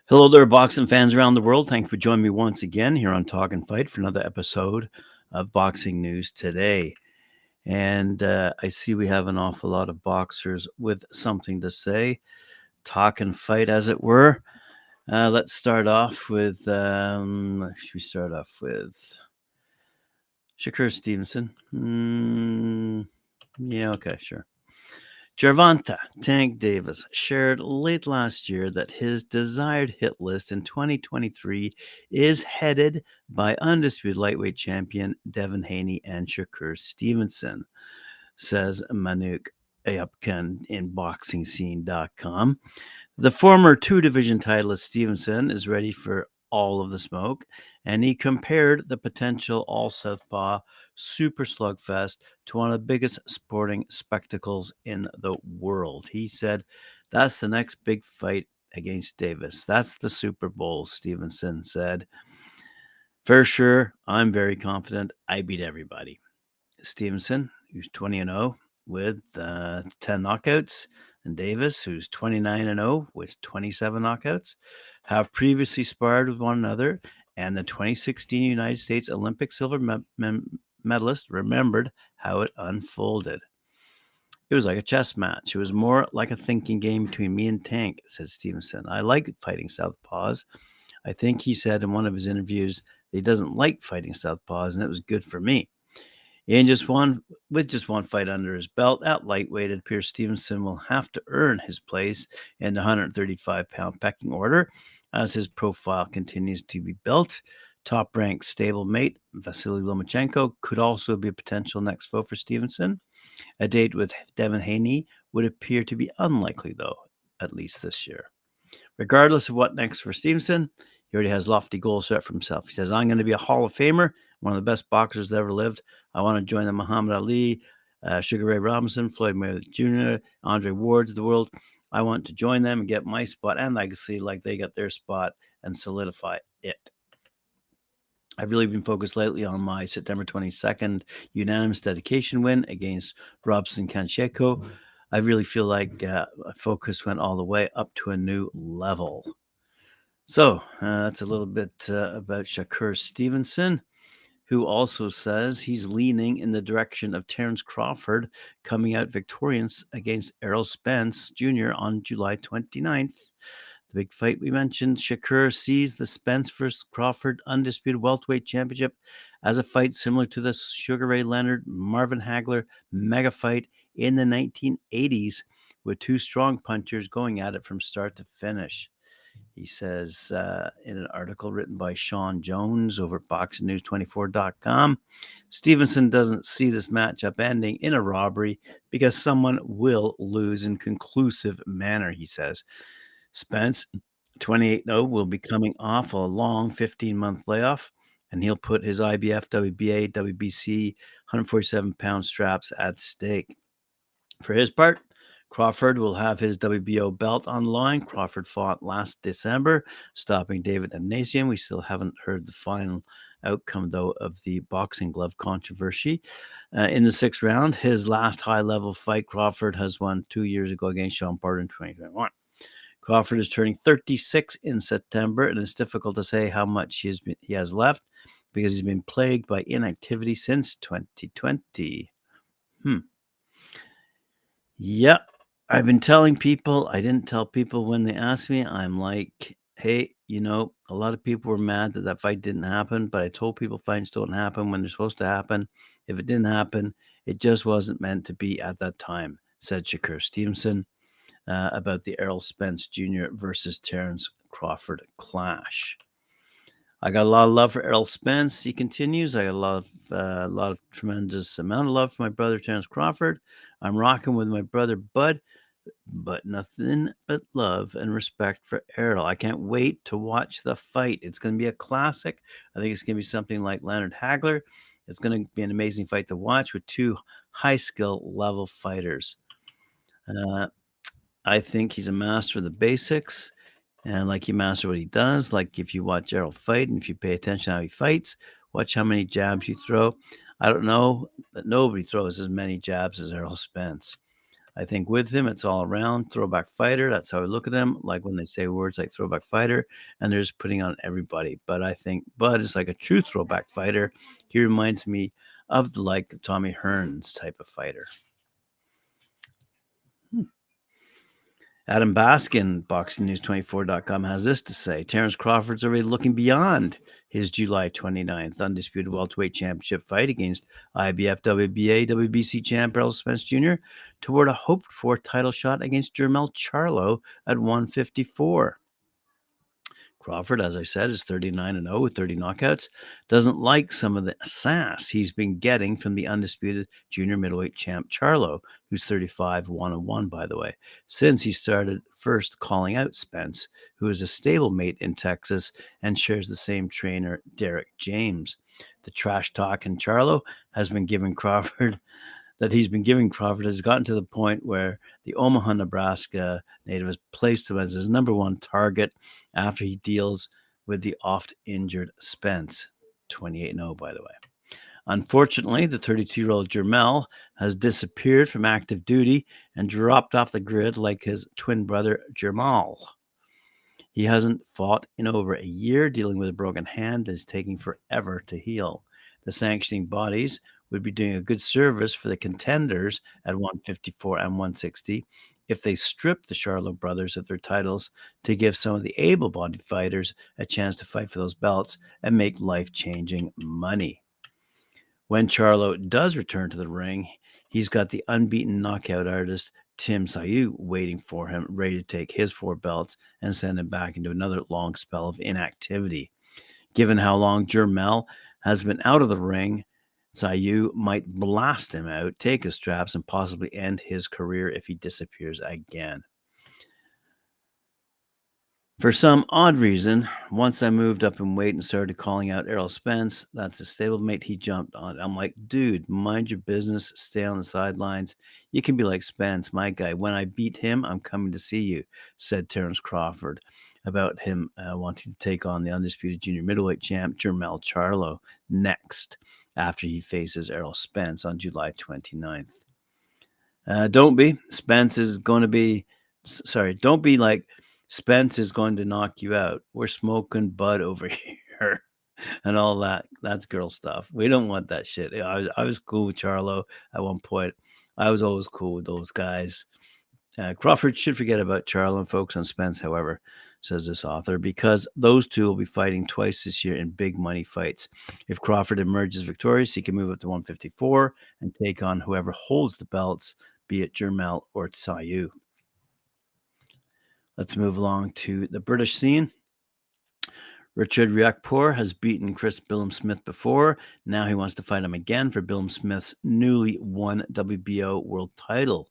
Hello there, boxing fans around the world. Thanks for joining me once again here on Talk and Fight for another episode of Boxing News Today. And I see we have an awful lot of boxers with something to say, talk and fight, as it were. Let's start off with, should we start off with Shakur Stevenson? Yeah, okay, sure. Gervonta Tank Davis shared late last year that his desired hit list in 2023 is headed by undisputed lightweight champion Devin Haney and Shakur Stevenson, says Manuk Ayupkan in BoxingScene.com. The former two-division titleist Stevenson is ready for all of the smoke, and he compared the potential all-southpaw super slugfest to one of the biggest sporting spectacles in the world. He said, "That's the next big fight against Davis. That's the Super Bowl," Stevenson said. "For sure, I'm very confident I beat everybody." Stevenson, who's 20-0 with 10 knockouts, and Davis, who's 29-0 with 27 knockouts, have previously sparred with one another, and the 2016 United States Olympic silver medalist remembered how it unfolded. "It was like a chess match. It was more like a thinking game between me and Tank," said Stevenson. "I like fighting southpaws. I think he said in one of his interviews that he doesn't like fighting southpaws, and it was good for me." With just one fight under his belt at lightweight, it appears Stevenson will have to earn his place in the 135-pound pecking order as his profile continues to be built. Top-ranked stablemate Vasily Lomachenko could also be a potential next foe for Stevenson. A date with Devin Haney would appear to be unlikely, though, at least this year. Regardless of what next for Stevenson, he already has lofty goals set for himself. He says, "I'm going to be a Hall of Famer, one of the best boxers that ever lived. I want to join the Muhammad Ali, Sugar Ray Robinson, Floyd Mayweather Jr., Andre Wards of the world. I want to join them and get my spot and legacy like they got their spot and solidify it. I've really been focused lately on my September 22nd unanimous dedication win against Robson Kancheko. I really feel like focus went all the way up to a new level." So that's a little bit about Shakur Stevenson, who also says he's leaning in the direction of Terence Crawford coming out victorious against Errol Spence Jr. on July 29th. The big fight we mentioned, Shakur sees the Spence vs. Crawford undisputed welterweight championship as a fight similar to the Sugar Ray Leonard Marvin Hagler mega fight in the 1980s, with two strong punchers going at it from start to finish. He says in an article written by Sean Jones over at BoxingNews24.com, Stevenson doesn't see this matchup ending in a robbery because someone will lose in conclusive manner, he says. Spence, 28-0, will be coming off a long 15-month layoff, and he'll put his IBF, WBA, WBC 147-pound straps at stake. For his part, Crawford will have his WBO belt on the line. Crawford fought last December, stopping David Amnasian. We still haven't heard the final outcome, though, of the boxing glove controversy. In the sixth round, his last high-level fight, Crawford has won 2 years ago against Sean Porter in 2021. Crawford is turning 36 in September, and it's difficult to say how much he has left because he's been plagued by inactivity since 2020. Yeah, I've been telling people, I didn't tell people when they asked me, I'm like, hey, a lot of people were mad that fight didn't happen, but I told people fights don't happen when they're supposed to happen. If it didn't happen, it just wasn't meant to be at that time, said Shakur Stevenson about the Errol Spence Jr. versus Terence Crawford clash. "I got a lot of love for Errol Spence," he continues. "I got a lot of tremendous amount of love for my brother Terence Crawford. I'm rocking with my brother Bud, but nothing but love and respect for Errol. I can't wait to watch the fight. It's going to be a classic. I think it's going to be something like Leonard Hagler. It's going to be an amazing fight to watch with two high-skill level fighters. I think he's a master of the basics, and like he masters what he does. Like if you watch Errol fight and if you pay attention to how he fights, watch how many jabs you throw. I don't know that nobody throws as many jabs as Errol Spence. I think with him, it's all around throwback fighter. That's how I look at him. Like when they say words like throwback fighter, and they're just putting on everybody. But I think Bud is like a true throwback fighter. He reminds me of the like of Tommy Hearns type of fighter. Adam Baskin, BoxingNews24.com, has this to say. Terence Crawford's already looking beyond his July 29th undisputed welterweight championship fight against IBF, WBA, WBC champ Errol Spence Jr. toward a hoped-for title shot against Jermell Charlo at 154. Crawford, as I said, is 39-0 with 30 knockouts. Doesn't like some of the sass he's been getting from the undisputed junior middleweight champ Charlo, who's 35-1-1, by the way, since he started first calling out Spence, who is a stablemate in Texas and shares the same trainer, Derek James. The trash talk in Charlo has been giving Crawford has gotten to the point where the Omaha, Nebraska native has placed him as his number one target after he deals with the oft-injured Spence, 28-0, by the way. Unfortunately, the 32-year-old Jermell has disappeared from active duty and dropped off the grid like his twin brother Jermall. He hasn't fought in over a year, dealing with a broken hand that is taking forever to heal. The sanctioning bodies would be doing a good service for the contenders at 154 and 160 if they stripped the Charlo brothers of their titles to give some of the able-bodied fighters a chance to fight for those belts and make life-changing money. When Charlo does return to the ring, he's got the unbeaten knockout artist Tim Sayu waiting for him, ready to take his 4 belts and send him back into another long spell of inactivity. Given how long Jermell has been out of the ring, Sayu might blast him out, take his straps, and possibly end his career if he disappears again. For some odd reason, once I moved up in weight and started calling out Errol Spence, that's a stablemate he jumped on. I'm like, dude, mind your business, stay on the sidelines. You can be like Spence, my guy. When I beat him, I'm coming to see you, said Terence Crawford about him wanting to take on the undisputed junior middleweight champ Jermell Charlo next after he faces Errol Spence on July 29th. Don't be. Don't be like Spence is going to knock you out. We're smoking bud over here and all that. That's girl stuff. We don't want that shit. I was cool with Charlo at one point. I was always cool with those guys. Crawford should forget about Charlo and focus on Spence, however, says this author, because those two will be fighting twice this year in big money fights. If Crawford emerges victorious, he can move up to 154 and take on whoever holds the belts, be it Jermell or Sayu. Let's move along to the British scene. Richard Riakporhe has beaten Chris Billam-Smith before. Now he wants to fight him again for Billam-Smith's newly won WBO world title.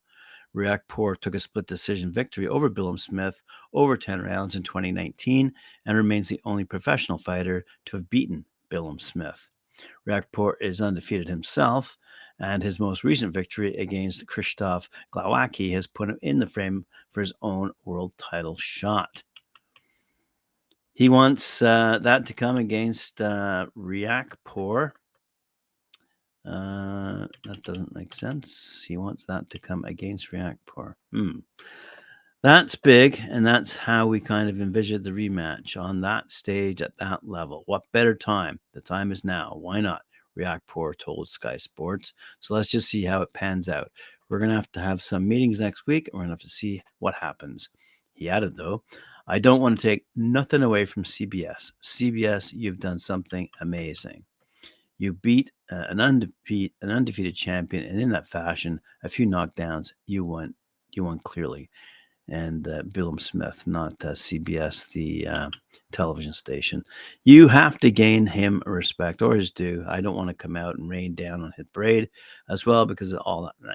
Riakporhe took a split decision victory over Billam-Smith over 10 rounds in 2019 and remains the only professional fighter to have beaten Billam-Smith. Riakporhe is undefeated himself, and his most recent victory against Krzysztof Glowacki has put him in the frame for his own world title shot. He wants that to come against Riakporhe. That doesn't make sense. He wants that to come against Riakporhe. That's big, and that's how we kind of envisioned the rematch on that stage at that level. What better time? The time is now. Why not? Riakporhe told Sky Sports. So let's just see how it pans out. We're going to have some meetings next week, and we're going to have to see what happens. He added, though, I don't want to take nothing away from CBS. CBS, you've done something amazing. You beat an undefeated champion, and in that fashion, a few knockdowns, you won clearly. And Billam-Smith, not CBS, the television station. You have to gain him respect, or his due. I don't want to come out and rain down on his parade as well, because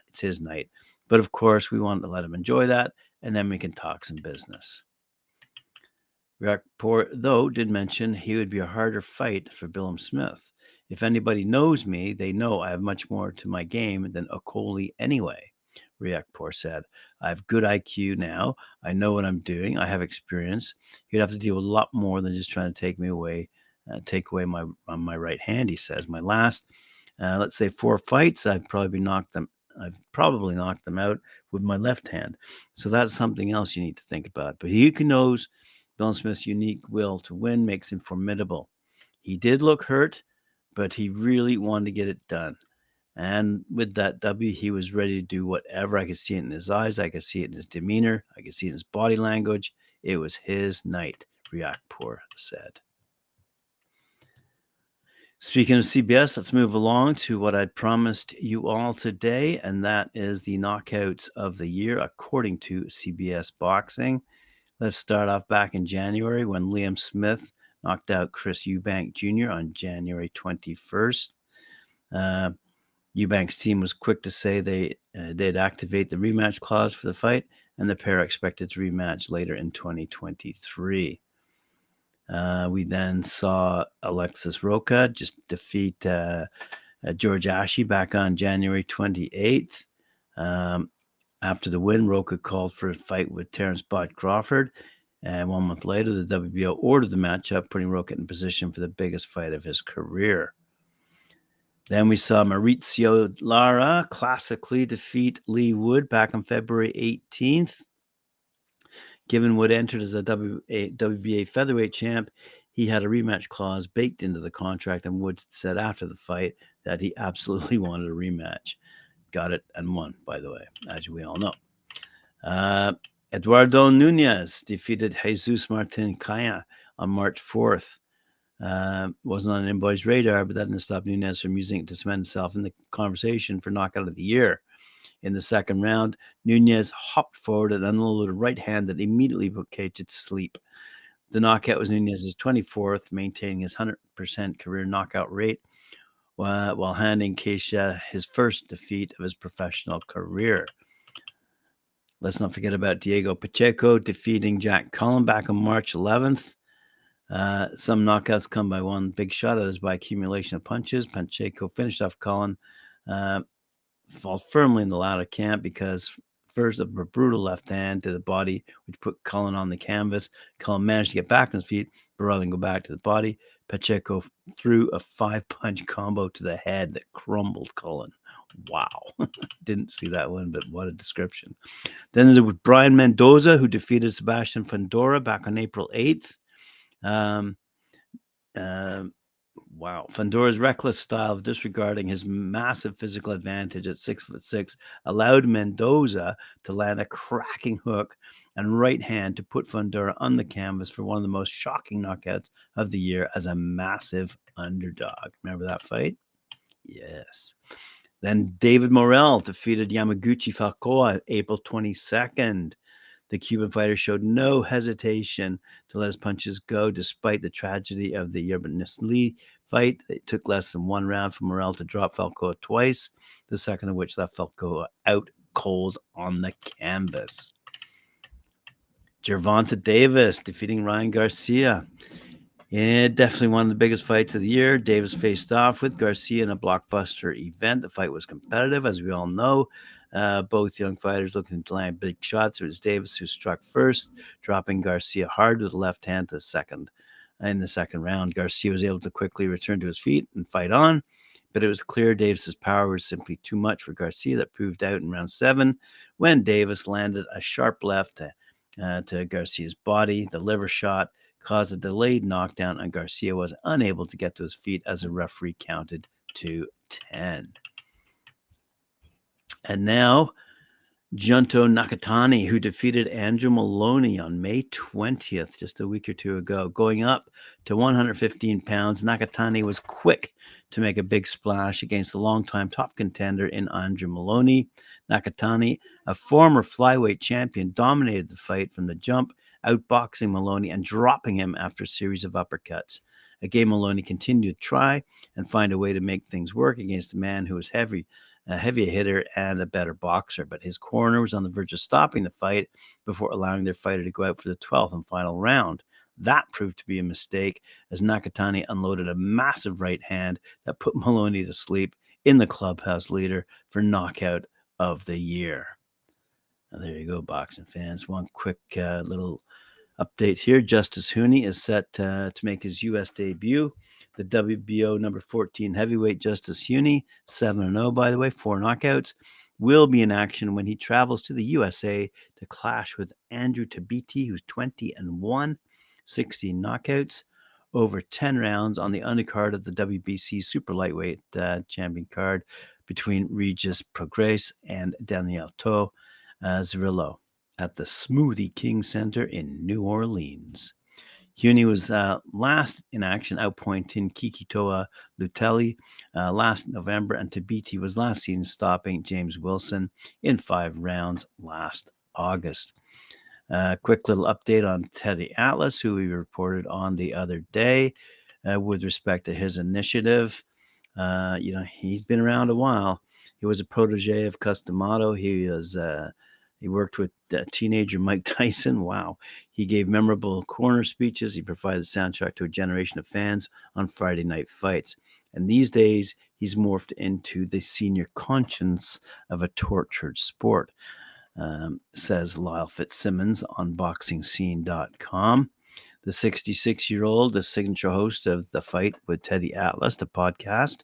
it's his night. But of course, we want to let him enjoy that, and then we can talk some business. Riakporhe, though, did mention he would be a harder fight for Billam-Smith. If anybody knows me, they know I have much more to my game than Okoli anyway. Riakporhe said, I have good IQ now. I know what I'm doing. I have experience. He'd have to deal with a lot more than just trying to take away my right hand, he says. My last let's say 4 fights, I've probably knocked them out with my left hand. So that's something else you need to think about. But he knows Don Smith's unique will to win makes him formidable. He did look hurt, but he really wanted to get it done. And with that W, he was ready to do whatever. I could see it in his eyes. I could see it in his demeanor. I could see it in his body language. It was his night, Riakporhe said. Speaking of CBS, let's move along to what I'd promised you all today, and that is the knockouts of the year according to CBS Boxing. Let's start off back in January when Liam Smith knocked out Chris Eubank Jr. on January 21st. Eubank's team was quick to say they'd activate the rematch clause for the fight, and the pair are expected to rematch later in 2023. We then saw Alexis Roca just defeat George Ashe back on January 28th. After the win, Roca called for a fight with Terence Bud Crawford. And 1 month later, the WBO ordered the matchup, putting Roca in position for the biggest fight of his career. Then we saw Maurizio Lara classically defeat Lee Wood back on February 18th. Given Wood entered as a WBA featherweight champ, he had a rematch clause baked into the contract, and Wood said after the fight that he absolutely wanted a rematch. Got it and won, by the way, as we all know. Eduardo Nunez defeated Jesus Martin Kaya on March 4th. Wasn't on anybody's radar, but that didn't stop Nunez from using it to cement himself in the conversation for knockout of the year. In the second round, Nunez hopped forward and unloaded a right hand that immediately put Keita to sleep. The knockout was Nunez's 24th, maintaining his 100% career knockout rate, while handing Keita his first defeat of his professional career. Let's not forget about Diego Pacheco defeating Jack Cullen back on March 11th. Some knockouts come by one big shot, others by accumulation of punches. Pacheco finished off Cullen, fall firmly in the latter camp because first a brutal left hand to the body, which put Cullen on the canvas. Cullen managed to get back on his feet, but rather than go back to the body, Pacheco threw a 5-punch combo to the head that crumbled Cullen. Wow. Didn't see that one, but what a description. Then there was Brian Mendoza, who defeated Sebastian Fundora back on April 8th. Wow. Fundora's reckless style of disregarding his massive physical advantage at 6'6" allowed Mendoza to land a cracking hook and right hand to put Fundora on the canvas for one of the most shocking knockouts of the year as a massive underdog. Remember that fight? Yes. Then David Morrell defeated Yamaguchi Falcao on April 22nd. The Cuban fighter showed no hesitation to let his punches go despite the tragedy of the Urbanus Lee fight. It took less than one round for Morrell to drop Falcao twice, the second of which left Falcao out cold on the canvas. Gervonta Davis defeating Ryan Garcia. Yeah, definitely one of the biggest fights of the year. Davis faced off with Garcia in a blockbuster event. The fight was competitive, as we all know. Both young fighters looking to land big shots. It was Davis who struck first, dropping Garcia hard with the left hand to the second. In the second round, Garcia was able to quickly return to his feet and fight on, but it was clear Davis's power was simply too much for Garcia. That proved out in round 7 when Davis landed a sharp left to Garcia's body. The liver shot caused a delayed knockdown, and Garcia was unable to get to his feet as a referee counted to 10. And now, Junto Nakatani, who defeated Andrew Moloney on May 20th, just a week or two ago. Going up to 115 pounds, Nakatani was quick to make a big splash against the longtime top contender in Andrew Moloney. Nakatani, a former flyweight champion, dominated the fight from the jump, outboxing Moloney and dropping him after a series of uppercuts. Again, Moloney continued to try and find a way to make things work against a man who was a heavier hitter and a better boxer, but his corner was on the verge of stopping the fight before allowing their fighter to go out for the 12th and final round. That proved to be a mistake as Nakatani unloaded a massive right hand that put Moloney to sleep in the clubhouse leader for knockout of the year. Now, there you go, boxing fans. One quick little Update here, Justis Huni is set to make his U.S. debut. The WBO number 14 heavyweight Justis Huni, 7-0 by the way, 4 knockouts, will be in action when he travels to the USA to clash with Andrew Tabiti, who's 20-1, 16 knockouts, over 10 rounds on the undercard of the WBC super lightweight champion card between Regis Prograis and Danielto Zorrillo at the Smoothie King Center in New Orleans. Huni was last in action, outpointing Kikitoa Lutelli last November, and Tabiti was last seen stopping James Wilson in 5 rounds last August. Quick little update on Teddy Atlas, who we reported on the other day with respect to his initiative. He's been around a while. He was a protege of Customato. He worked with teenager Mike Tyson. Wow. He gave memorable corner speeches. He provided the soundtrack to a generation of fans on Friday night fights. And these days, he's morphed into the senior conscience of a tortured sport, says Lyle Fitzsimmons on BoxingScene.com. The 66-year-old, the signature host of The Fight with Teddy Atlas, the podcast,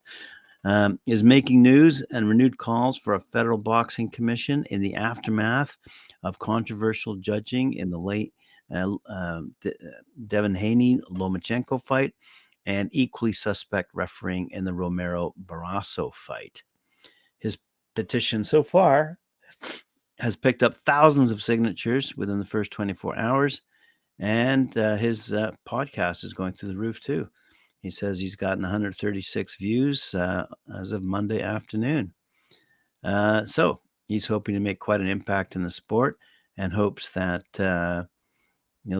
is making news and renewed calls for a federal boxing commission in the aftermath of controversial judging in the late Devin Haney-Lomachenko fight and equally suspect refereeing in the Romero-Barrasso fight. His petition so far has picked up thousands of signatures within the first 24 hours, and his podcast is going through the roof too. He says he's gotten 136 views as of Monday afternoon. So he's hoping to make quite an impact in the sport and hopes that the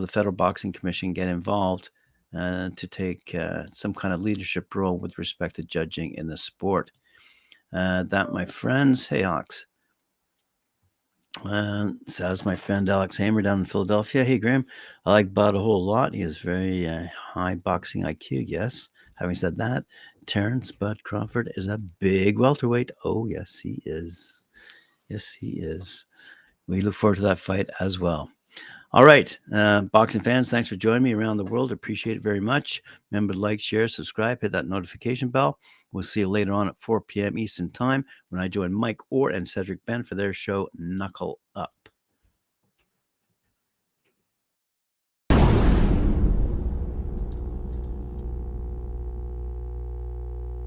Federal Boxing Commission get involved to take some kind of leadership role with respect to judging in the sport. That, my friends, hey Alex. Says my friend Alex Hamer down in Philadelphia. Hey, Graham, I like Bud a whole lot. He has very high boxing IQ, yes. Having said that, Terrence Bud Crawford is a big welterweight. Oh, yes, he is. Yes, he is. We look forward to that fight as well. All right, boxing fans, thanks for joining me around the world. Appreciate it very much. Remember to like, share, subscribe, hit that notification bell. We'll see you later on at 4 p.m. Eastern Time when I join Mike Orr and Cedric Ben for their show, Knuckle Up.